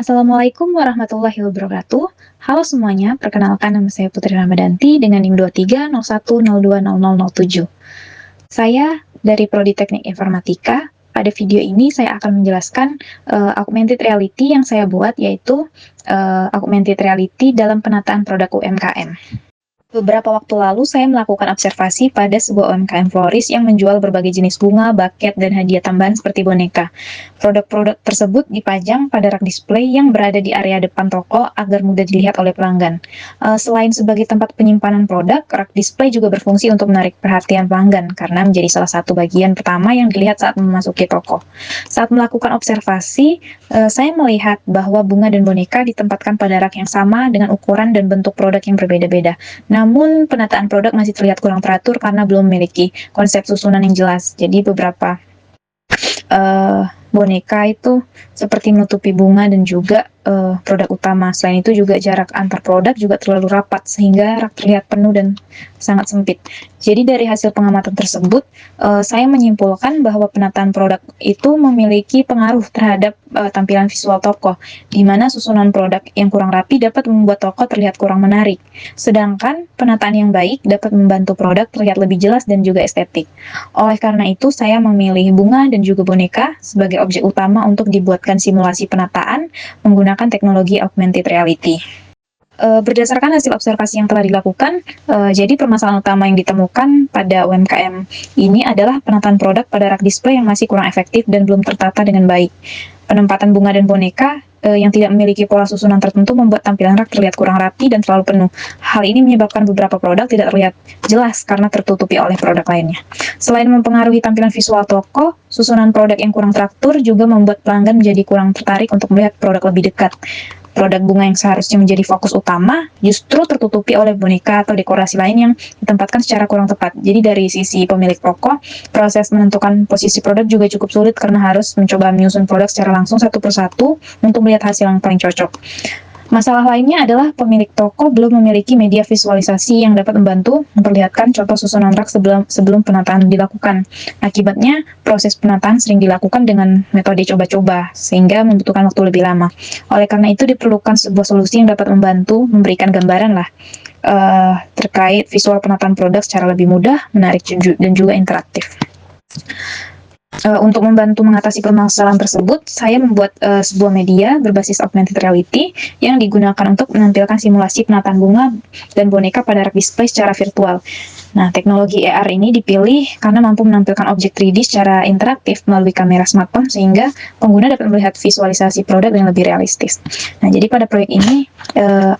Assalamualaikum warahmatullahi wabarakatuh. Halo semuanya, perkenalkan nama saya Putri Ramadanti dengan NIM 2301020007. Saya dari Prodi Teknik Informatika. Pada video ini saya akan menjelaskan augmented reality yang saya buat, yaitu augmented reality dalam penataan produk UMKM. Beberapa waktu lalu saya melakukan observasi pada sebuah UMKM floris yang menjual berbagai jenis bunga, buket, dan hadiah tambahan seperti boneka. Produk-produk tersebut dipajang pada rak display yang berada di area depan toko agar mudah dilihat oleh pelanggan. Selain sebagai tempat penyimpanan produk, rak display juga berfungsi untuk menarik perhatian pelanggan karena menjadi salah satu bagian pertama yang dilihat saat memasuki toko. Saat melakukan observasi, saya melihat bahwa bunga dan boneka ditempatkan pada rak yang sama dengan ukuran dan bentuk produk yang berbeda-beda. Namun, penataan produk masih terlihat kurang teratur karena belum memiliki konsep susunan yang jelas. Jadi, beberapa boneka itu seperti menutupi bunga dan juga produk utama. Selain itu juga jarak antar produk juga terlalu rapat sehingga rak terlihat penuh dan sangat sempit. Jadi dari hasil pengamatan tersebut, saya menyimpulkan bahwa penataan produk itu memiliki pengaruh terhadap tampilan visual toko, di mana susunan produk yang kurang rapi dapat membuat toko terlihat kurang menarik. Sedangkan penataan yang baik dapat membantu produk terlihat lebih jelas dan juga estetik. Oleh karena itu, saya memilih bunga dan juga boneka sebagai objek utama untuk dibuatkan simulasi penataan menggunakan teknologi augmented reality. Berdasarkan hasil observasi yang telah dilakukan, jadi permasalahan utama yang ditemukan pada UMKM ini adalah penataan produk pada rak display yang masih kurang efektif dan belum tertata dengan baik. Penempatan bunga dan boneka yang tidak memiliki pola susunan tertentu membuat tampilan rak terlihat kurang rapi dan terlalu penuh. Hal ini menyebabkan beberapa produk tidak terlihat jelas karena tertutupi oleh produk lainnya. Selain mempengaruhi tampilan visual toko, susunan produk yang kurang teratur juga membuat pelanggan menjadi kurang tertarik untuk melihat produk lebih dekat. Produk bunga yang seharusnya menjadi fokus utama justru tertutupi oleh boneka atau dekorasi lain yang ditempatkan secara kurang tepat. Jadi dari sisi pemilik toko, proses menentukan posisi produk juga cukup sulit karena harus mencoba menyusun produk secara langsung satu persatu untuk melihat hasil yang paling cocok. Masalah lainnya adalah pemilik toko belum memiliki media visualisasi yang dapat membantu memperlihatkan contoh susunan rak sebelum penataan dilakukan. Akibatnya, proses penataan sering dilakukan dengan metode coba-coba, sehingga membutuhkan waktu lebih lama. Oleh karena itu, diperlukan sebuah solusi yang dapat membantu memberikan gambaran terkait visual penataan produk secara lebih mudah, menarik, dan juga interaktif. Untuk membantu mengatasi permasalahan tersebut, saya membuat sebuah media berbasis augmented reality yang digunakan untuk menampilkan simulasi penataan bunga dan boneka pada rak display secara virtual. Nah, teknologi AR ini dipilih karena mampu menampilkan objek 3D secara interaktif melalui kamera smartphone sehingga pengguna dapat melihat visualisasi produk yang lebih realistis. Nah, jadi pada proyek ini,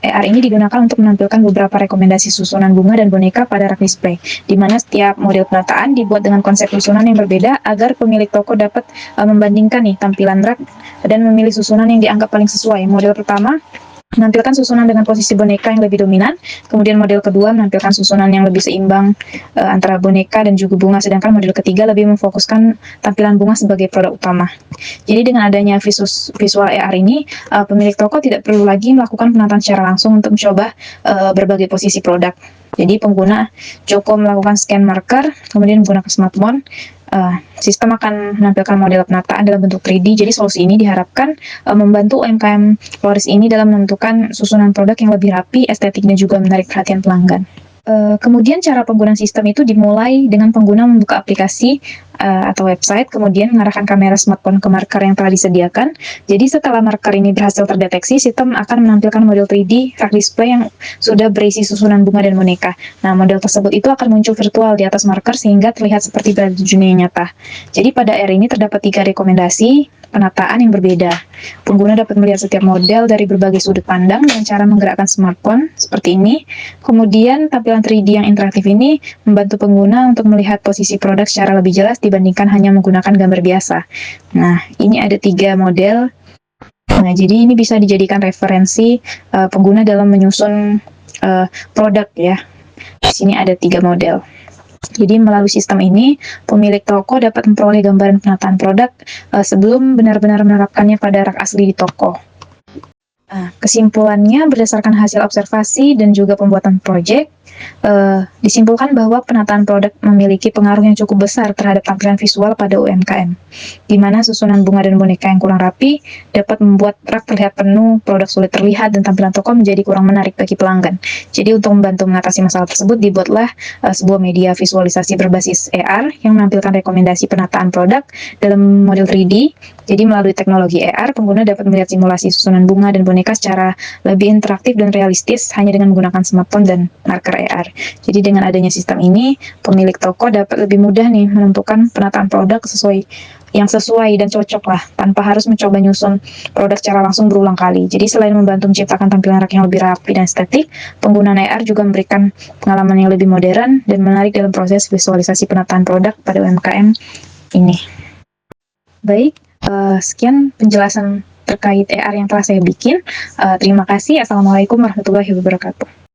AR ini digunakan untuk menampilkan beberapa rekomendasi susunan bunga dan boneka pada rak display, di mana setiap model penataan dibuat dengan konsep susunan yang berbeda agar pemilik toko dapat membandingkan tampilan rak dan memilih susunan yang dianggap paling sesuai. Model pertama menampilkan susunan dengan posisi boneka yang lebih dominan, kemudian model kedua menampilkan susunan yang lebih seimbang antara boneka dan juga bunga, sedangkan model ketiga lebih memfokuskan tampilan bunga sebagai produk utama. Jadi dengan adanya visual AR ini, pemilik toko tidak perlu lagi melakukan penataan secara langsung untuk mencoba berbagai posisi produk. Jadi pengguna cukup melakukan scan marker, kemudian menggunakan smartphone. Sistem akan menampilkan model penataan dalam bentuk 3D. Jadi solusi ini diharapkan membantu UMKM floris ini dalam menentukan susunan produk yang lebih rapi, estetik, dan juga menarik perhatian pelanggan. Kemudian cara penggunaan sistem itu dimulai dengan pengguna membuka aplikasi atau website, kemudian mengarahkan kamera smartphone ke marker yang telah disediakan. Jadi setelah marker ini berhasil terdeteksi, sistem akan menampilkan model 3D rak display yang sudah berisi susunan bunga dan boneka. Nah, model tersebut itu akan muncul virtual di atas marker sehingga terlihat seperti berada di dunia nyata. Jadi pada AR ini terdapat 3 rekomendasi penataan yang berbeda. Pengguna dapat melihat setiap model dari berbagai sudut pandang dengan cara menggerakkan smartphone seperti ini. Kemudian tampilan 3D yang interaktif ini membantu pengguna untuk melihat posisi produk secara lebih jelas dibandingkan hanya menggunakan gambar biasa. Nah, ini ada 3 model. Nah, jadi ini bisa dijadikan referensi pengguna dalam menyusun produk ya. Di sini ada 3 model. Jadi melalui sistem ini, pemilik toko dapat memperoleh gambaran penataan produk sebelum benar-benar menerapkannya pada rak asli di toko. Kesimpulannya, berdasarkan hasil observasi dan juga pembuatan proyek, Disimpulkan bahwa penataan produk memiliki pengaruh yang cukup besar terhadap tampilan visual pada UMKM, di mana susunan bunga dan boneka yang kurang rapi dapat membuat rak terlihat penuh, produk sulit terlihat, dan tampilan toko menjadi kurang menarik bagi pelanggan. Jadi untuk membantu mengatasi masalah tersebut, dibuatlah sebuah media visualisasi berbasis AR yang menampilkan rekomendasi penataan produk dalam model 3D. Jadi melalui teknologi AR, pengguna dapat melihat simulasi susunan bunga dan boneka secara lebih interaktif dan realistis hanya dengan menggunakan smartphone dan marker AR. Jadi dengan adanya sistem ini, pemilik toko dapat lebih mudah nih menentukan penataan produk yang sesuai dan cocok lah, tanpa harus mencoba nyusun produk secara langsung berulang kali. Jadi selain membantu menciptakan tampilan rak yang lebih rapi dan estetik, penggunaan AR juga memberikan pengalaman yang lebih modern dan menarik dalam proses visualisasi penataan produk pada UMKM ini. Baik, sekian penjelasan terkait AR yang telah saya bikin. Terima kasih. Assalamualaikum warahmatullahi wabarakatuh.